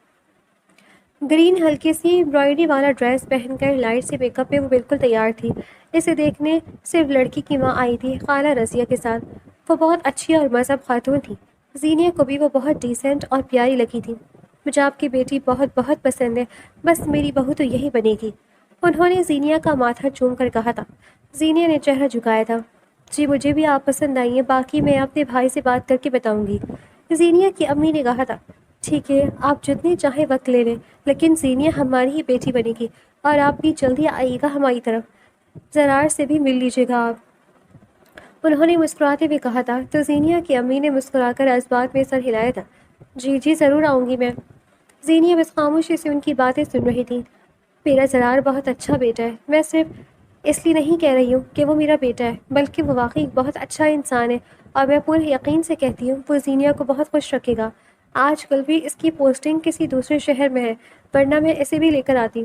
گرین ہلکی سی امبرائڈری والا ڈریس پہن کر لائٹ سے میک اپ میں وہ بالکل تیار تھی۔ اسے دیکھنے صرف لڑکی کی ماں آئی تھی، خالہ رضیہ کے ساتھ۔ وہ بہت اچھی اور مہذب خاتون تھی۔ زینیا کو بھی وہ بہت ڈیسنٹ اور پیاری لگی تھی۔ مجھے آپ کی بیٹی بہت بہت پسند ہے، بس میری بہو تو یہی بنے گی، انہوں نے زینیا کا ماتھا چوم کر کہا تھا۔ زینیا نے چہرہ جھکایا تھا۔ جی، مجھے بھی آپ پسند آئی ہیں، باقی میں اپنے بھائی سے بات کر کے بتاؤں گی، زینیا کی امی نے کہا تھا۔ ٹھیک ہے، آپ جتنی چاہیں وقت لے لیں، لیکن زینیا ہماری ہی بیٹی بنے گی، اور آپ بھی جلدی آئیے گا ہماری طرف، زرار سے بھی مل لیجیے گا آپ، انہوں نے مسکراتے ہوئے کہا تھا۔ تو زینیا کی امی نے مسکرا کر اس بات میں سر ہلایا تھا۔ جی جی، ضرور آؤں گی میں۔ زینیا بس خاموشی سے ان کی باتیں سن رہی تھی۔ میرا زرار بہت اچھا بیٹا ہے، میں صرف اس لیے نہیں کہہ رہی ہوں کہ وہ میرا بیٹا ہے، بلکہ وہ واقعی بہت اچھا انسان ہے، اور میں پورے یقین سے کہتی ہوں وہ زینیا کو بہت خوش رکھے گا۔ آج کل بھی اس کی پوسٹنگ کسی دوسرے شہر میں ہے، ورنہ میں اسے بھی لے کر آتی۔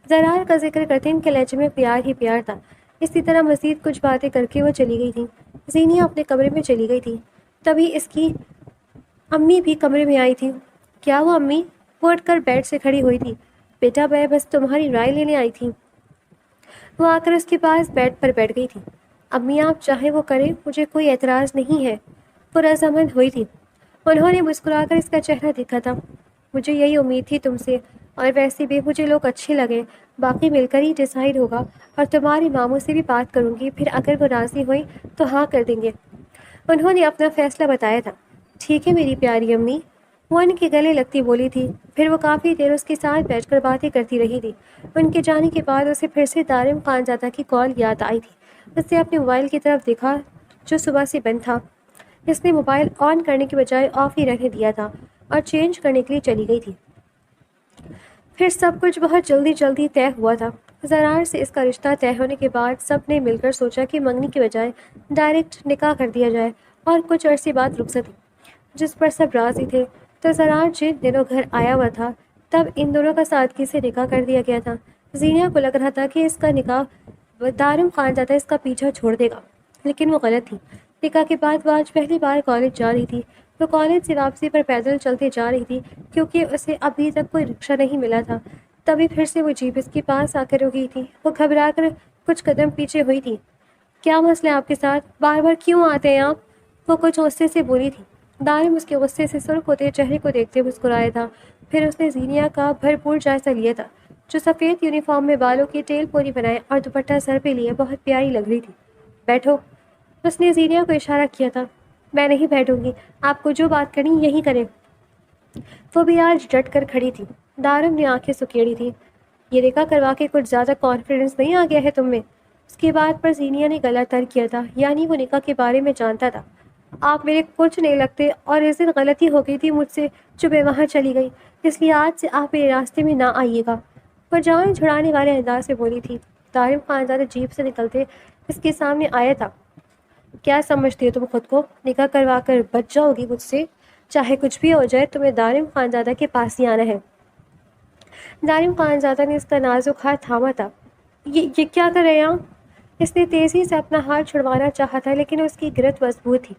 زرار کا ذکر کرتے ان کے لہجے میں پیار ہی پیار تھا۔ اسی طرح مزید کچھ باتیں کر کے وہ چلی گئی تھی۔ زینیا اپنے کمرے میں چلی گئی تھی، تبھی اس کی امی بھی کمرے میں آئی تھی۔ کیا ہوا امی؟ وہ اٹھ کر بیڈ سے کھڑی ہوئی تھی۔ بیٹا، میں بس تمہاری رائے لینے آئی تھی۔ وہ آ کر اس کے پاس بیڈ پر بیٹھ گئی تھی۔ امی، آپ چاہیں وہ کریں، مجھے کوئی اعتراض نہیں ہے، وہ رضامند ہوئی تھی۔ انہوں نے مسکرا کر اس کا چہرہ دیکھا تھا۔ مجھے یہی امید تھی تم سے، اور ویسے بھی مجھے لوگ اچھے لگے، باقی مل کر ہی ڈیسائیڈ ہوگا، اور تمہاری ماموں سے بھی بات کروں گی، پھر اگر وہ راضی ہوئی تو ہاں کر دیں گے۔ انہوں نے اپنا فیصلہ بتایا تھا۔ ٹھیک ہے میری پیاری امی، وہ ان کے گلے لگتی بولی تھی۔ پھر وہ کافی دیر اس کے ساتھ بیٹھ کر باتیں کرتی رہی تھی۔ ان کے جانے کے بعد اسے پھر سے دارم خانزادہ کی کال یاد آئی تھی۔ اس نے اپنے موبائل کی طرف دیکھا جو صبح سے بند تھا۔ اس نے موبائل آن کرنے کے بجائے آف ہی رہنے دیا تھا اور چینج کرنے کے لیے چلی گئی تھی۔ پھر سب کچھ بہت جلدی طے ہوا تھا۔ زرار سے اس کا رشتہ طے ہونے کے بعد سب نے مل کر سوچا کہ منگنی کے بجائے ڈائریکٹ نکاح کر دیا جائے اور کچھ عرصے بعد رخصت تھی، جس پر سب راضی تھے۔ تو زرار جن دنوں گھر آیا ہوا تھا تب ان دونوں کا سادگی سے نکاح کر دیا گیا تھا۔ زینیا کو لگ رہا تھا کہ اس کا نکاح دارم خانزادہ اس کا پیچھا چھوڑ دے گا، لیکن وہ غلط تھی۔ نکاح کے بعد وہ آج پہلی بار کالج جا رہی تھی۔ وہ کالج سے واپسی پر پیدل چلتے جا رہی تھی کیونکہ اسے ابھی تک کوئی رکشہ نہیں ملا تھا۔ تبھی پھر سے وہ جیپ اس کے پاس آ کر رکی تھی۔ وہ گھبرا کر کچھ قدم پیچھے ہوئی تھی۔ کیا مسئلہ ہے آپ کے ساتھ؟ بار بار کیوں آتے ہیں آپ؟ وہ کچھ غصے سے بولی تھی۔ دارم اس کے غصے سے سرخ ہوتے چہرے کو دیکھتے مسکرایا تھا۔ پھر اس نے زینیا کا بھرپور جائزہ لیا تھا، جو سفید یونیفارم میں بالوں کی ٹیل پوری بنائے اور دوپٹہ سر پہ لیے بہت پیاری لگ رہی تھی۔ بیٹھو، اس نے زینیا کو اشارہ کیا تھا۔ میں نہیں بیٹھوں گی، آپ کو جو بات کرنی یہی کریں۔ وہ بھی آج ڈٹ کر کھڑی تھی۔ دارم نے آنکھیں سکیڑی تھی۔ یہ نکاح کروا کے کچھ زیادہ کانفیڈنس نہیں آ گیا ہے تم میں؟ اس کی بات پر زینیا نے گلا تر کیا تھا، یعنی وہ نکاح کے بارے میں جانتا تھا۔ آپ میرے کچھ نہیں لگتے، اور اس دن غلطی ہو گئی تھی مجھ سے جو میں وہاں چلی گئی، اس لیے آج سے آپ میرے راستے میں نہ آئیے گا، وہ جان چھڑانے والے انداز سے بولی تھی۔ دارم خانزادہ جیپ سے نکلتے اس کے سامنے آیا تھا۔ کیا سمجھتی ہو تم خود کو؟ نکاح کروا کر بچ جاؤ گی مجھ سے؟ چاہے کچھ بھی ہو جائے تمہیں دارم خانزادہ کے پاس ہی آنا ہے۔ دارم خانزادہ نے اس کا نازک ہاتھ تھاما تھا۔ یہ کیا کر رہے ہیں آپ؟ اس نے تیزی سے اپنا ہاتھ چھڑوانا چاہا تھا، لیکن اس کی گرفت مضبوط تھی۔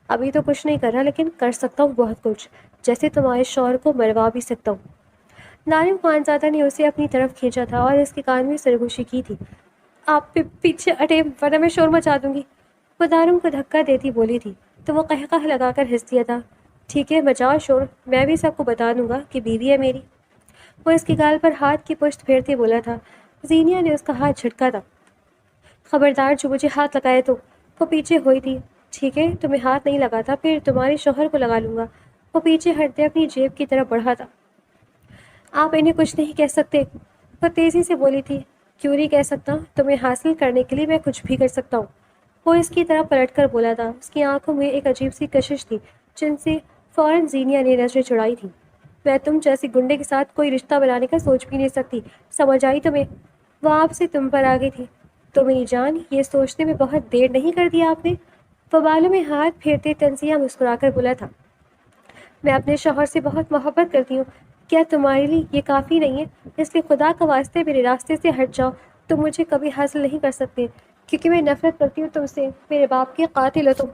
ابھی تو کچھ نہیں کر رہا، لیکن کر سکتا ہوں بہت کچھ، جیسے تمہارے شوہر کو مروا بھی سکتا ہوں۔ دارم خانزادہ نے اسے اپنی طرف کھینچا تھا اور اس کے کان میں سرگوشی کی تھی۔ آپ پیچھے ہٹے ورنہ میں شور مچا دوں گی، وہ دارم کو دھکا دیتی بولی تھی۔ تو وہ قہقہ لگا کر ہنس دیا تھا۔ ٹھیک ہے، مچاؤ شور، میں بھی سب کو بتا دوں گا کہ بیوی ہے میری، وہ اس کے گال پر ہاتھ کی پشت پھیرتے بولا تھا۔ زینیا نے اس کا ہاتھ جھٹکا تھا۔ خبردار جو مجھے ہاتھ لگائے تو، وہ پیچھے ہوئی تھی۔ ٹھیک ہے، تمہیں ہاتھ نہیں لگاتا پھر تمہارے شوہر کو لگا لوں گا، وہ پیچھے ہٹتے اپنی جیب کی طرف بڑھا تھا۔ آپ انہیں کچھ نہیں کہہ سکتے، وہ تیزی سے بولی تھی۔ کیوں نہیں کہہ سکتا؟ تمہیں حاصل کرنے کے لیے میں کچھ بھی کر سکتا ہوں، وہ اس کی طرف پلٹ کر بولا تھا۔ اس کی آنکھوں میں ایک عجیب سی کشش تھی جن سے فوراً زینیا نے نظریں چڑھائی تھی۔ میں تم جیسی گنڈے کے ساتھ کوئی رشتہ بنانے کا سوچ بھی نہیں سکتی، سمجھ آئی تمہیں؟ وہ آپ سے تم پر آ گئی تھی تو میری جان، یہ سوچنے میں بہت دیر نہیں کر دیا آپ نے؟ وہ بالوں میں ہاتھ پھیرتے تنزیہ مسکرا کر بولا تھا۔ میں اپنے شوہر سے بہت محبت کرتی ہوں، کیا تمہارے لیے یہ کافی نہیں ہے؟ اس لیے خدا کا واسطے میرے راستے سے ہٹ جاؤ، تم مجھے کبھی حاصل نہیں کر سکتے، کیونکہ میں نفرت کرتی ہوں تم سے، میرے باپ کے قاتل ہو تم۔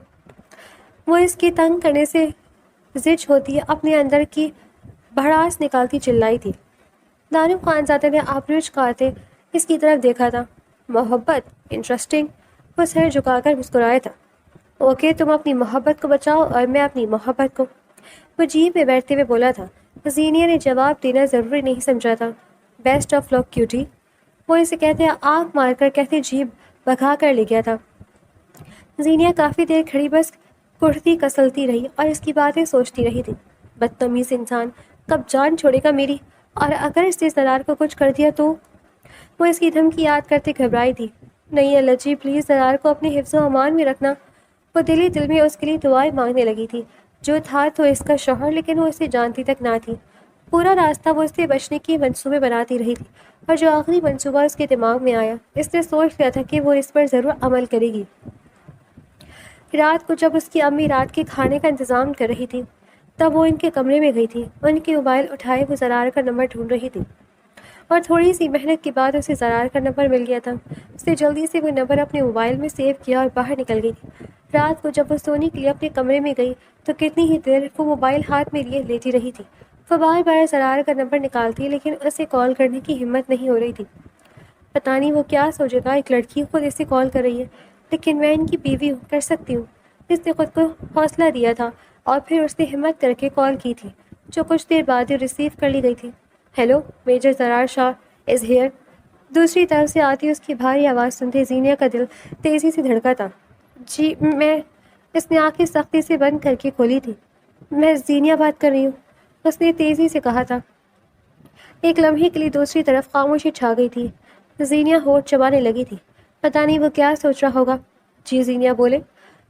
وہ اس کے تنگ کرنے سے زج ہوتی اپنے اندر کی بھڑاس نکالتی چلائی تھی۔ دارم خانزادہ نے آبرو چکاتے اس کی طرف دیکھا تھا۔ محبت؟ انٹرسٹنگ، وہ سر جھکا کر مسکرایا تھا۔ اوکے، تم اپنی محبت کو بچاؤ اور میں اپنی محبت کو، وہ جیپ میں بیٹھتے ہوئے بولا تھا۔ زینیا نے جواب دینا ضروری نہیں سمجھا تھا۔ بیسٹ آف لک کیوٹی، وہ اسے کہتے آنکھ مار کر کہتے جیپ بھگا کر لے گیا تھا۔ زینیا کافی دیر کھڑی بس کڑھتی کسلتی رہی اور اس کی باتیں سوچتی رہی تھی۔ بدتمیز انسان، کب جان چھوڑے گا میری؟ اور اگر اس نے زرار کو کچھ کر دیا تو؟ وہ اس کی دھمکی یاد کرتے گھبرائی تھی۔ نہیں اللہ جی، پلیز زرار کو اپنے حفظ و امان میں رکھنا، وہ دل میں اس کے لیے دعائیں مانگنے لگی تھی۔ جو تھا تو اس کا شوہر، لیکن وہ اسے جانتی تک نہ تھی۔ پورا راستہ وہ اس سے بچنے کی منصوبے بناتی رہی تھی، اور جو آخری منصوبہ اس کے دماغ میں آیا، اس نے سوچ لیا تھا کہ وہ اس پر ضرور عمل کرے گی۔ رات کو جب اس کی امی رات کے کھانے کا انتظام کر رہی تھی، تب وہ ان کے کمرے میں گئی تھی۔ ان کے موبائل اٹھائے وہ زرار کا نمبر ڈھونڈ رہی تھی، اور تھوڑی سی محنت کے بعد اسے زرار کا نمبر مل گیا تھا۔ اس نے جلدی سے وہ نمبر اپنے موبائل میں سیو کیا اور باہر نکل گئی تھی۔ رات کو جب وہ سونے کے لیے اپنے کمرے میں گئی تو کتنی ہی دیر وہ موبائل ہاتھ میں لیے لیٹی رہی تھی۔ وہ بار بار زرار کا نمبر نکالتی، لیکن اسے کال کرنے کی ہمت نہیں ہو رہی تھی۔ پتہ نہیں وہ کیا سوچے گا، ایک لڑکی خود اسے کال کر رہی ہے، لیکن میں ان کی بیوی ہوں، کر سکتی ہوں۔ اس نے خود کو حوصلہ دیا تھا۔ اور پھر اس نے ہمت کر کے کال کی تھی جو کچھ دیر بعد ہی ریسیو کر لی گئی تھی۔ Hello, major Zarrar Shah is here. دوسری طرف سے آتی اس کی بھاری آواز سنتے زینیا کا دل تیزی سے دھڑکا تھا۔ جی میں، اس نے آنکھیں سختی سے بند کر کے کھولی تھی۔ میں زینیا بات کر رہی ہوں، اس نے تیزی سے کہا تھا۔ ایک لمحے کے لیے دوسری طرف خاموشی چھا گئی تھی۔ زینیا ہونٹ چبانے لگی تھی۔ پتہ نہیں وہ کیا سوچ رہا ہوگا۔ جی زینیا بولے۔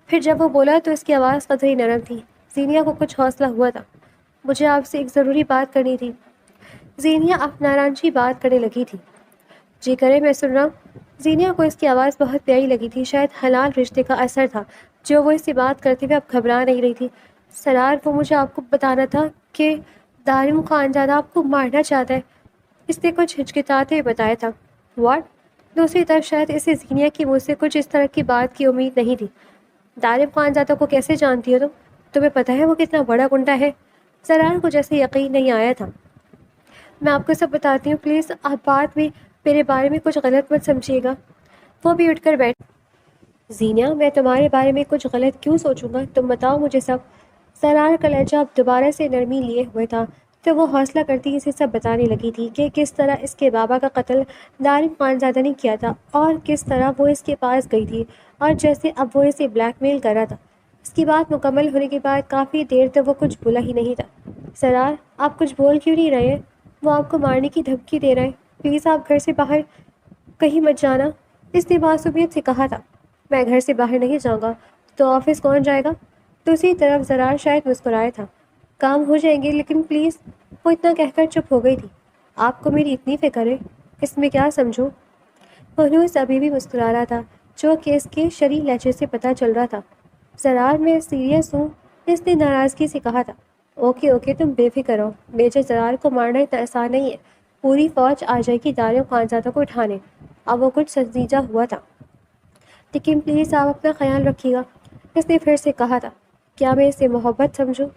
پھر جب وہ بولا تو اس کی آواز قدرے نرم تھی۔ زینیا کو کچھ حوصلہ ہوا تھا۔ مجھے آپ سے ایک ضروری بات کرنی تھی۔ زینیا اب نارانجی بات کرنے لگی تھی۔ جی کرے، میں سن رہا ہوں۔ زینیا کو اس کی آواز بہت پیاری لگی تھی، شاید حلال رشتے کا اثر تھا جو وہ اس سے بات کرتے ہوئے اب گھبرا نہیں رہی تھی۔ سرار، وہ مجھے آپ کو بتانا تھا کہ دارم خانزادہ آپ کو مارنا چاہتا ہے، اس نے کچھ ہچکچاتے ہوئے بتایا تھا۔ واٹ؟ دوسری طرف شاید اسے زینیا کی منہ سے کچھ اس طرح کی بات کی امید نہیں تھی۔ دارم خانزادہ کو کیسے جانتی ہو تم؟ تمہیں پتہ ہے وہ کتنا بڑا گنڈا ہے؟ سرار کو جیسے یقین نہیں آیا تھا۔ میں آپ کو سب بتاتی ہوں، پلیز آپ بات میں میرے بارے میں کچھ غلط مت سمجھیے گا۔ وہ بھی اٹھ کر بیٹھ۔ زینیا، میں تمہارے بارے میں کچھ غلط کیوں سوچوں گا؟ تم بتاؤ مجھے سب۔ سرار کا لہجہ اب دوبارہ سے نرمی لیے ہوئے تھا تو وہ حوصلہ کرتی اسے سب بتانے لگی تھی کہ کس طرح اس کے بابا کا قتل دارم خانزادہ نے کیا تھا اور کس طرح وہ اس کے پاس گئی تھی اور جیسے اب وہ اسے بلیک میل کر رہا تھا۔ اس کی بات مکمل ہونے کے بعد کافی دیر تک وہ کچھ بولا ہی نہیں تھا۔ سرار، آپ کچھ بول کیوں نہیں رہے ہیں؟ وہ آپ کو مارنے کی دھمکی دے رہے ہیں، پلیز آپ گھر سے باہر کہیں مت جانا، اس نے معصومیت سے کہا تھا۔ میں گھر سے باہر نہیں جاؤں گا تو آفس کون جائے گا؟ دوسری طرف زرار شاید مسکرایا تھا۔ کام ہو جائیں گے لیکن پلیز۔ وہ اتنا کہہ کر چپ ہو گئی تھی۔ آپ کو میری اتنی فکر ہے، اس میں کیا سمجھوں؟ فہنوز ابھی بھی مسکرا رہا تھا جو کہ اس کے شریر لہجے سے پتہ چل رہا تھا۔ زرار، میں سیریس ہوں، اس نے ناراضگی سے کہا تھا۔ اوکے اوکے، تم بے فکر ہو، میجر زرار کو مارنا اتنا آسان نہیں ہے، پوری فوج آ جائے گی دارم خانزادہ کو اٹھانے۔ اب وہ کچھ سنجیدہ ہوا تھا۔ لیکن پلیز آپ اپنا خیال رکھیے گا، اس نے پھر سے کہا تھا۔ کیا میں اسے محبت سمجھوں؟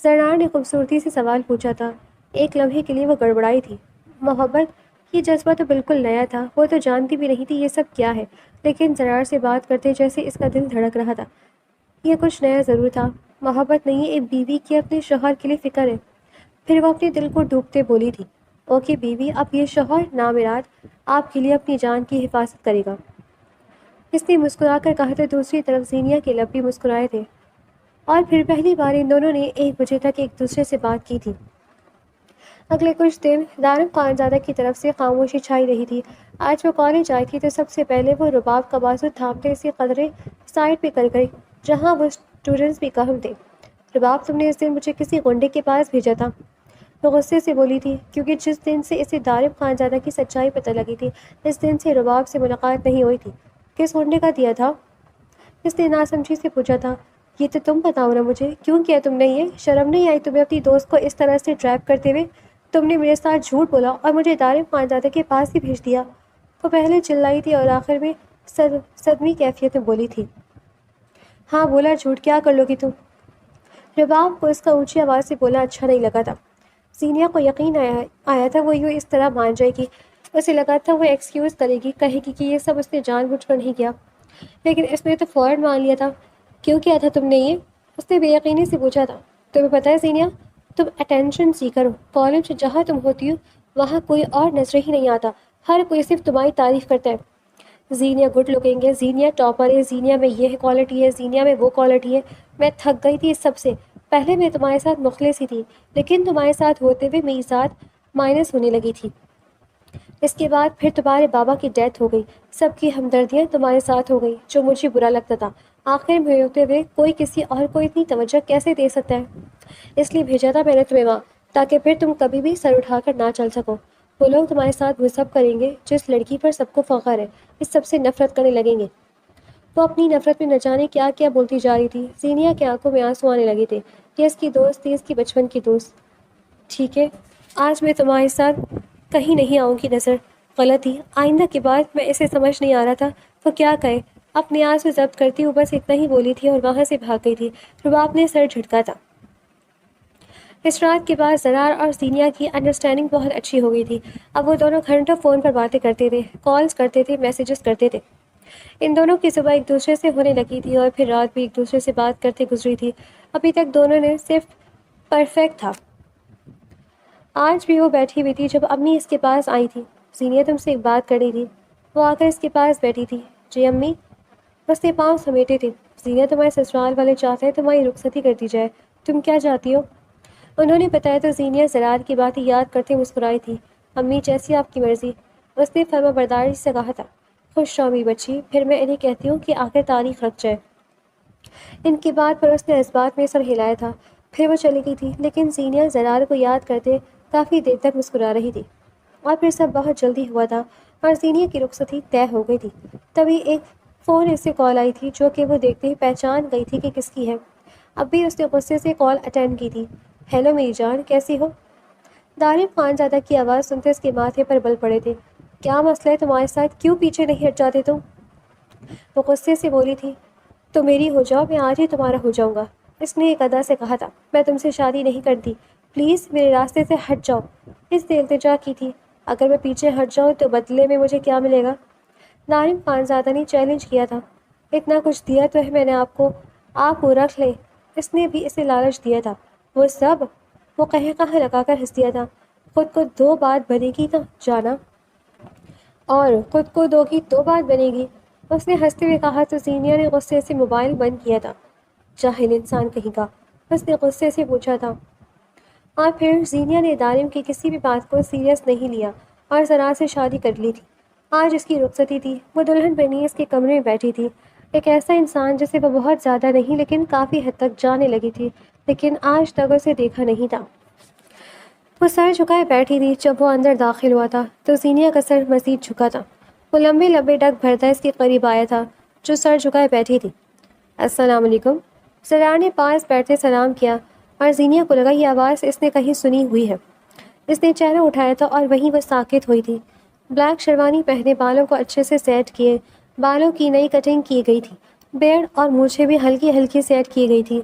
زرار نے خوبصورتی سے سوال پوچھا تھا۔ ایک لمحے کے لیے وہ گڑبڑائی تھی۔ محبت؟ یہ جذبہ تو بالکل نیا تھا، وہ تو جانتی بھی نہیں تھی یہ سب کیا ہے، لیکن زرار سے بات کرتے جیسے اس کا دل دھڑک رہا تھا۔ یہ کچھ نیا ضرور تھا، محبت نہیں، ایک بیوی کی اپنے شوہر کے لیے فکر ہے۔ پھر وہ اپنے دل کو ڈوبتے بولی تھی۔ اوکے بیوی، اب یہ شوہر نامراد آپ کے لیے اپنی جان کی حفاظت کرے گا، اس نے مسکرا کر کہا۔ تو دوسری طرف زینیا کے لب بھی مسکرائے تھے اور پھر پہلی بار ان دونوں نے 1 بجے تک ایک دوسرے سے بات کی تھی۔ اگلے کچھ دن دارم خانزادہ کی طرف سے خاموشی چھائی رہی تھی۔ آج وہ کالج آئی تھی تو سب سے پہلے وہ رباب کا بازو تھامتے اسے قدرے سائڈ پہ کر گئی جہاں وہ اسٹوڈنٹس بھی کم تھے۔ رباب، تم نے اس دن مجھے کسی گنڈے کے پاس بھیجا تھا، وہ غصے سے بولی تھی، کیونکہ جس دن سے اسے دارم خانزادہ کی سچائی پتہ لگی تھی اس دن سے رباب سے ملاقات نہیں ہوئی تھی۔ کس گنڈے کا دیا تھا؟ اس نے ناسمجھی سے پوچھا تھا۔ یہ تو تم بتاؤ نا مجھے، کیوں کیا تم نے یہ؟ شرم نہیں آئی تمہیں اپنی دوست کو اس طرح سے ٹریپ کرتے ہوئے؟ تم نے میرے ساتھ جھوٹ بولا اور مجھے دارم خانزادہ کے پاس ہی بھیج دیا۔ وہ پہلے چلائی تھی اور آخر میں صدمی کیفیت میں بولی تھی۔ ہاں بولا، جھوٹ کیا کر لو گی تم؟ رباب کو اس کا اونچی آواز سے بولا اچھا نہیں لگا تھا۔ زینیا کو یقین آیا تھا وہ یوں اس طرح مان جائے گی۔ اسے لگا تھا وہ ایکسکیوز کرے گی، کہے گی کہ یہ سب اس نے جان بوجھ کر نہیں کیا، لیکن اس نے تو فوراً مان لیا تھا۔ کیوں کیا تھا تم نے یہ؟ اس نے بے یقینی سے پوچھا تھا۔ تمہیں پتہ ہے زینیا، تم اٹینشن سیکر ہو، کالج جہاں تم ہوتی ہو وہاں کوئی اور نظر ہی نہیں آتا، ہر کوئی صرف تمہاری تعریف کرتا ہے۔ زینیا گڈ لکنگ ہے، زینیا ٹاپر ہے، زینیا میں یہ کوالٹی ہے، زینیا میں وہ کوالٹی ہے۔ میں تھک گئی تھی اس سب سے۔ پہلے میں تمہارے ساتھ مخلص ہی تھی، لیکن تمہارے ساتھ ہوتے ہوئے میری ذات مائنس ہونے لگی تھی۔ اس کے بعد پھر تمہارے بابا کی ڈیتھ ہو گئی، سب کی ہمدردیاں تمہارے ساتھ ہو گئی جو مجھے برا لگتا تھا۔ آخر میں ہوتے ہوئے کوئی کسی اور کو اتنی توجہ کیسے دے سکتا ہے؟ اس لیے بھیجا تھا میں نے تمہیں وہاں، تاکہ پھر تم کبھی بھی سر اٹھا کر نہ چل سکو۔ وہ لوگ تمہارے ساتھ وہ سب کریں گے جس لڑکی پر سب کو فخر ہے، اس سب سے نفرت کرنے لگیں گے۔ وہ اپنی نفرت میں نہ جانے کیا کیا بولتی جا رہی تھی۔ زینیا کی آنکھوں میں آنسو آنے لگے تھے۔ یہ اس کی دوست تھی، اس کی بچپن کی دوست۔ ٹھیک ہے، آج میں تمہارے ساتھ کہیں نہیں آؤں گی نظر، غلطی آئندہ کے بعد۔ میں اسے سمجھ نہیں آ رہا تھا وہ کیا کہے، اپنے آنسو سے ضبط کرتی وہ بس اتنا ہی بولی تھی اور وہاں سے بھاگ گئی تھی۔ رباب نے سر جھٹکا تھا۔ اس رات کے بعد زرار اور زینیا کی انڈرسٹینڈنگ بہت اچھی ہو گئی تھی۔ اب وہ دونوں گھنٹوں فون پر باتیں کرتے تھے، کالز کرتے تھے، میسیجز کرتے تھے۔ ان دونوں کی صبح ایک دوسرے سے ہونے لگی تھی اور پھر رات بھی ایک دوسرے سے بات کرتے گزری تھی. ابھی تک دونوں نے صرف پرفیکٹ تھا. آج بھی وہ بیٹھی ہوئی تھی جب امی اس کے پاس آئی تھی. زینیا تم سے ایک بات کرنی تھی. وہ آ کر اس کے پاس بیٹھی تھی. جی امی. اس نے پاؤں سمیٹے تھے. زینیا تمہارے سسرال والے چاہتے ہیں تمہاری رخصتی کر دی جائے. تم کیا چاہتی ہو؟ انہوں نے بتایا تو زینیا زرار کی باتیں یاد کرتے مسکرائی تھی. امی جیسی آپ کی مرضی. اس نے فرما برداری سے کہا تھا. خوش رہو بچی. پھر میں انہیں کہتی ہوں کہ آخر تاریخ رکھ جائے. ان کی بات پر اس نے اس بات میں سر ہلایا تھا. پھر وہ چلی گئی تھی لیکن زینیا زرار کو یاد کرتے کافی دیر تک مسکرا رہی تھی. اور پھر سب بہت جلدی ہوا تھا اور زینیا کی رخصتی طے ہو گئی تھی. تبھی ایک فون اس سے کال آئی تھی جو کہ وہ دیکھتے ہی پہچان گئی تھی کہ کس کی ہے. اب بھی اس نے غصے سے کال اٹینڈ کی تھی. ہیلو میری جان, کیسی ہو؟ دارم خانزادہ کی آواز سنتے اس کے ماتھے پر بل پڑے تھے. کیا مسئلہ ہے تمہارے ساتھ؟ کیوں پیچھے نہیں ہٹ جاتے تم؟ وہ غصے سے بولی تھی. تو میری ہو جاؤ, میں آج ہی تمہارا ہو جاؤں گا. اس نے ایک ادا سے کہا تھا. میں تم سے شادی نہیں کرتی. پلیز میرے راستے سے ہٹ جاؤ. اس نے التجا کی تھی. اگر میں پیچھے ہٹ جاؤں تو بدلے میں مجھے کیا ملے گا؟ دارم خانزادہ نے چیلنج کیا تھا. اتنا کچھ دیا تو ہے میں نے آپ کو رکھ لے. اس نے بھی اسے لالچ دیا تھا. وہ سب؟ وہ کہاں لگا کر ہنس دیا تھا. خود کو دو بات بنے گی نا جانا, اور خود کو دو کی دو بات بنے گی. اس نے ہنستے ہوئے کہا تو زینیا نے غصے سے موبائل بند کیا تھا. جاہل انسان کہیں کا, اس نے غصے سے پوچھا تھا. اور پھر زینیا نے دارم کی کسی بھی بات کو سیریس نہیں لیا اور زرار سے شادی کر لی تھی. آج اس کی رخصتی تھی. وہ دلہن بنی اس کے کمرے میں بیٹھی تھی. ایک ایسا انسان جسے وہ بہت زیادہ نہیں لیکن کافی حد تک جانے لگی تھی, لیکن آج تک اسے دیکھا نہیں تھا. وہ سر جھکائے بیٹھی تھی. جب وہ اندر داخل ہوا تھا تو زینیا کا سر مزید جھکا تھا. وہ لمبے لمبے ڈگ بھرتا اس کے قریب آیا تھا جو سر جھکائے بیٹھی تھی. السلام علیکم. زرار نے پاس بیٹھتے سلام کیا اور زینیا کو لگا یہ آواز اس نے کہیں سنی ہوئی ہے. اس نے چہرہ اٹھایا تھا اور وہیں وہ ساکت ہوئی تھی. بلیک شیروانی پہنے, بالوں کو اچھے سے سیٹ کیے, بالوں کی نئی کٹنگ کی گئی تھی. بیڑ اور مونچھیں بھی ہلکی ہلکی سیٹ کی گئی تھی.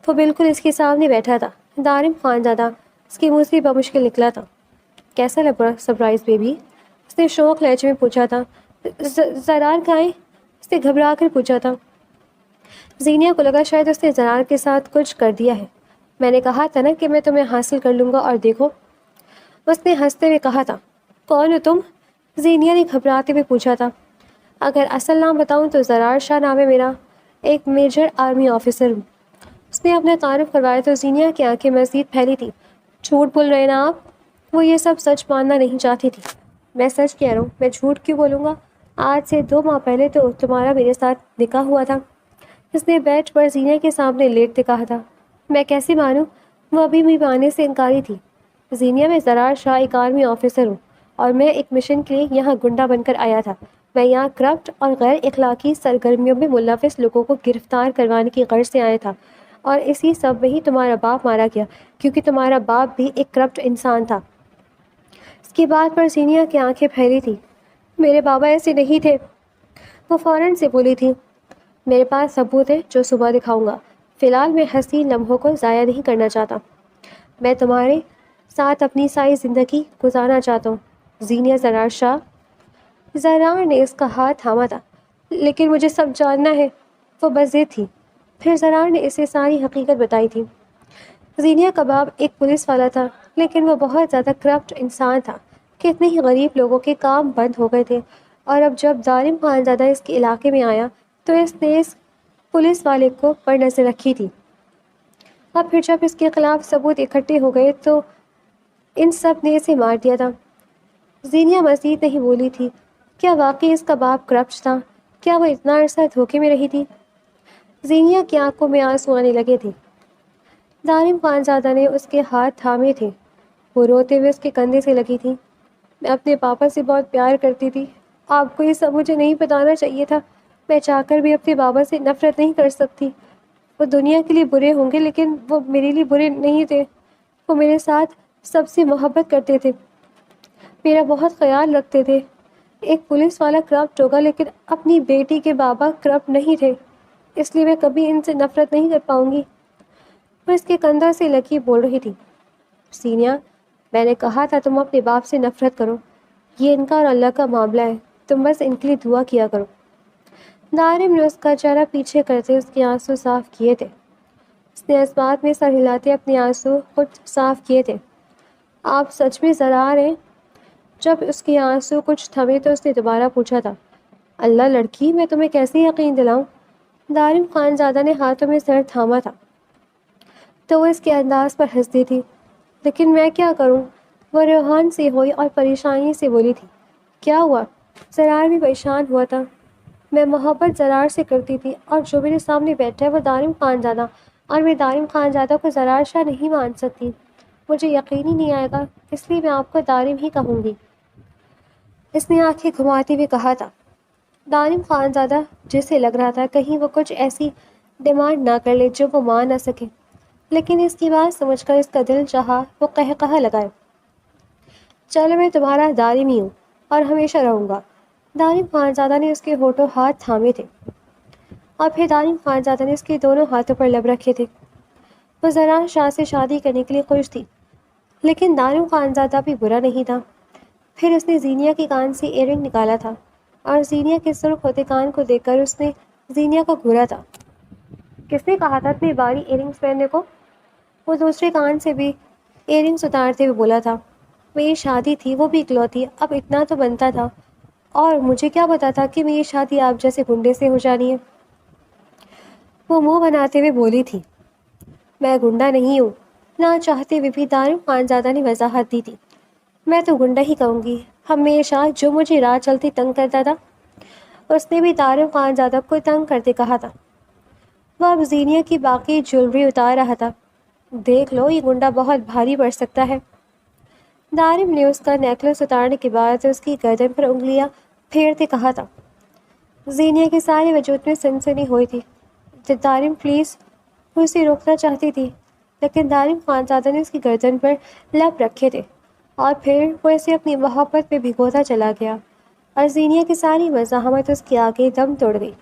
وہ بالکل اس کے سامنے بیٹھا تھا. دارم خانزادہ. اس کے منہ سے بمشکل نکلا تھا. کیسا لگا سرپرائز بیبی؟ اس نے شوق لہجے میں پوچھا تھا. زرار کہاں ہے؟ اس نے گھبرا کر پوچھا تھا. زینیا کو لگا شاید اس نے زرار کے ساتھ کچھ کر دیا ہے. میں نے کہا تھا نا کہ میں تمہیں حاصل کر لوں گا, اور دیکھو. اس نے ہنستے ہوئے کہا تھا. کون ہو تم؟ زینیا نے گھبراتے ہوئے پوچھا تھا. اگر اصل نام بتاؤں تو زرار شاہ نام ہے میرا. ایک میجر آرمی آفیسر ہوں. اس نے اپنا تعارف کروایا تو زینیا کی آنکھیں مزید پھیلی تھی. جھوٹ بول رہے نا آپ؟ وہ یہ سب سچ ماننا نہیں چاہتی تھی. میں سچ کہہ رہا ہوں, میں جھوٹ کیوں بولوں گا؟ آج سے 2 ماہ پہلے تو تمہارا میرے ساتھ نکاح ہوا تھا. اس نے بیڈ پر زینیا کے سامنے لیٹتے کہا تھا. میں کیسے مانوں؟ وہ ابھی بھی ماننے سے انکاری تھی. زینیا, میں زرار شاہ ایک آرمی آفیسر ہوں اور میں ایک مشن کے لیے یہاں گنڈا بن کر آیا تھا. میں یہاں کرپٹ اور غیر اخلاقی سرگرمیوں میں ملوث لوگوں کو گرفتار کروانے کی غرض سے آیا تھا, اور اسی سب میں ہی تمہارا باپ مارا گیا, کیونکہ تمہارا باپ بھی ایک کرپٹ انسان تھا. اس کی بات پر زینیا کی آنکھیں پھیلی تھی. میرے بابا ایسے نہیں تھے. وہ فوراً سے بولی تھی. میرے پاس ثبوت ہے جو صبح دکھاؤں گا. فی الحال میں حسین لمحوں کو ضائع نہیں کرنا چاہتا. میں تمہارے ساتھ اپنی ساری زندگی گزارنا چاہتا ہوں. زینیا زرار شاہ. زرار نے اس کا ہاتھ تھاما تھا. لیکن مجھے سب جاننا ہے. وہ بضد تھی. پھر زرار نے اسے ساری حقیقت بتائی تھی. زینیا کا باپ ایک پولیس والا تھا, لیکن وہ بہت زیادہ کرپٹ انسان تھا. کتنے ہی غریب لوگوں کے کام بند ہو گئے تھے, اور اب جب دارم خانزادہ اس کے علاقے میں آیا تو اس نے اس پولیس والے کو پر نظر رکھی تھی. اور پھر جب اس کے خلاف ثبوت اکٹھے ہو گئے تو ان سب نے اسے مار دیا تھا. زینیا مزید نہیں بولی تھی. کیا واقعی اس کا باپ کرپٹ تھا؟ کیا وہ اتنا عرصہ دھوکے میں رہی تھی؟ زینیا کی آنکھوں میں آنسو آنے لگے تھے. دارم خانزادہ نے اس کے ہاتھ تھامے تھے. وہ روتے ہوئے اس کے کندھے سے لگی تھی. میں اپنے پاپا سے بہت پیار کرتی تھی. آپ کو یہ سب مجھے نہیں بتانا چاہیے تھا. میں چاہ کر بھی اپنے بابا سے نفرت نہیں کر سکتی. وہ دنیا کے لیے برے ہوں گے لیکن وہ میرے لیے برے نہیں تھے. وہ میرے ساتھ سب سے محبت کرتے تھے, میرا بہت خیال رکھتے تھے. ایک پولیس والا کرپٹ ہوگا لیکن اپنی بیٹی کے بابا کرپٹ نہیں تھے, اس لیے میں کبھی ان سے نفرت نہیں کر پاؤں گی. وہ اس کے کندھا سے لگی بول رہی تھی. زینیا, میں نے کہا تھا تم اپنے باپ سے نفرت کرو. یہ ان کا اور اللہ کا معاملہ ہے. تم بس ان کے لیے دعا کیا کرو. دارم نے اس کا چہرہ پیچھے کرتے اس کے آنسو صاف کیے تھے۔ اس نے اس بات میں سر ہلاتے اپنے آنسو خود صاف کیے تھے۔ آپ سچ میں زرار ہیں؟ جب اس کے آنسو کچھ تھمے تو اس نے دوبارہ پوچھا تھا، اللہ لڑکی، میں تمہیں کیسے یقین دلاؤں؟ دارم خانزادہ نے ہاتھوں میں سر تھاما تھا تو وہ اس کے انداز پر ہنستی تھی۔ لیکن میں کیا کروں؟ وہ روحان سے ہوئی اور پریشانی سے بولی تھی۔ کیا ہوا؟ زرار بھی پریشان ہوا تھا۔ میں محبت زرار سے کرتی تھی اور جو میرے سامنے بیٹھا ہے وہ دارم خانزادہ، اور میں دارم خانزادہ کو زرار شاہ نہیں مان سکتی۔ مجھے یقین ہی نہیں آئے گا، اس لیے میں آپ کو دارم ہی کہوں گی، اس نے آنکھیں گھماتے ہوئے کہا تھا۔ دارم خانزادہ جسے لگ رہا تھا کہیں وہ کچھ ایسی ڈیمانڈ نہ کر لے جو وہ مان نہ سکے، لیکن اس کی بات سمجھ کر اس کا دل چاہا وہ قہقہہ لگائے، چلو میں تمہارا دارم ہی ہوں اور ہمیشہ رہوں گا۔ دارم خانزادہ نے اس کے ہونٹوں ہاتھ تھامے تھے اور پھر دارم خانزادہ نے اس کے دونوں ہاتھوں پر لب رکھے تھے۔ وہ زرار شاہ سے شادی کرنے کے لیے خوش تھی، لیکن دارم خانزادہ بھی برا نہیں تھا۔ پھر اس نے زینیا کے کان سے ایئر رنگ نکالا تھا اور زینیا کے سرخ ہوتے کان کو دیکھ کر اس نے زینیا کو گھورا تھا۔ کس نے کہا تھا اتنی باری ایئر رنگس پہننے کو؟ وہ دوسرے کان سے بھی ایئر رنگس اتارتے ہوئے بولا تھا۔ میری شادی تھی، وہ بھی اکلوتی، اب اتنا تو بنتا تھا، اور مجھے کیا پتا تھا کہ میری شادی آپ جیسے گنڈے سے ہو جانی ہے؟ وہ منہ بناتے ہوئے بولی تھی۔ میں گنڈا نہیں ہوں، نہ چاہتے ہوئے بھی دارم خانزادہ نے وضاحت دی تھی۔ میں تو گنڈا ہی کہوں گی، ہمیشہ جو مجھے راہ چلتے تنگ کرتا تھا۔ اس نے بھی دارم خانزادہ کو تنگ کرتے کہا تھا۔ وہ اب زینیا کی باقی جیولری اتار رہا تھا۔ دیکھ لو، یہ گنڈا بہت بھاری پڑ سکتا ہے۔ دارم نے اس کا نیکلس اتارنے کے بعد اس کی گردن پر انگلیاں پھیرتے کہا تھا۔ زینیا کے سارے وجود میں سنسنی ہوئی تھی۔ دارم پلیز، وہ اسے روکنا چاہتی تھی، لیکن دارم خانزادہ نے اس کی گردن پر لب رکھے تھے اور پھر وہ اسے اپنی محبت میں بھگوتا چلا گیا، اور زینیا کی ساری مزاحمت اس کے آگے دم توڑ گئی۔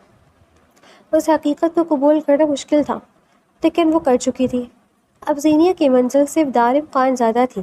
اس حقیقت کو قبول کرنا مشکل تھا، لیکن وہ کر چکی تھی۔ اب زینیا کی منزل صرف دارم خانزادہ تھی۔